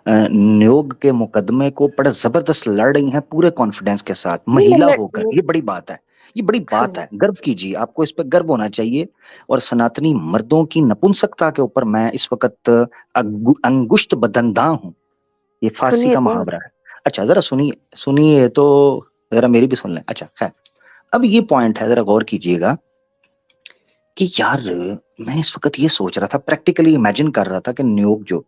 नियोग के मुकदमे को बड़ा जबरदस्त लड़ रही हैं पूरे कॉन्फिडेंस के साथ, नहीं महिला मतलब होकर। ये बड़ी बात है, ये बड़ी बात सुनिए, है, गर्व कीजिए, आपको इस पर गर्व होना चाहिए। और सनातनी मर्दों की नपुंसकता के ऊपर मैं इस वक्त अंगुष्ठ बदंदा हूँ, ये फारसी सुनिए का तो, मुहावरा है। अच्छा जरा सुनिए, सुनिए तो, जरा मेरी भी सुन लें। अच्छा खैर, अब ये पॉइंट है, जरा गौर कीजिएगा कि यार मैं इस वक्त ये सोच रहा था, प्रैक्टिकली इमेजिन कर रहा था कि न्यूयॉर्क जो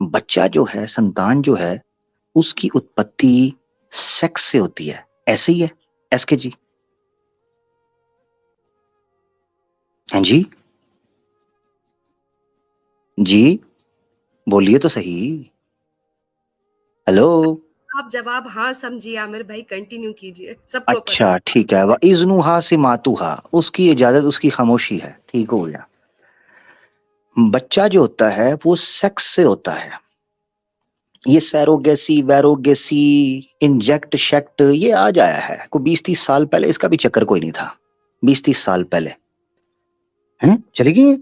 बच्चा जो है, संतान जो है, उसकी उत्पत्ति सेक्स से होती है, ऐसे ही है एसके जी? हाँ जी। जी बोलिए तो सही। हेलो। आप जवाब हाँ समझिए आमिर भाई, कंटिन्यू कीजिए, सबको पता अच्छा ठीक है, व इज़्नुहा सिमातुहा, उसकी इजाजत उसकी खामोशी है। ठीक हो गया। बच्चा जो होता है वो सेक्स से होता है। ये सैरोगेसी वैरोगेसी इंजेक्ट शेक्ट ये आज आया है, कोई 20-30 साल पहले इसका भी चक्कर कोई नहीं था। 20-30 साल पहले हैं, चली गई।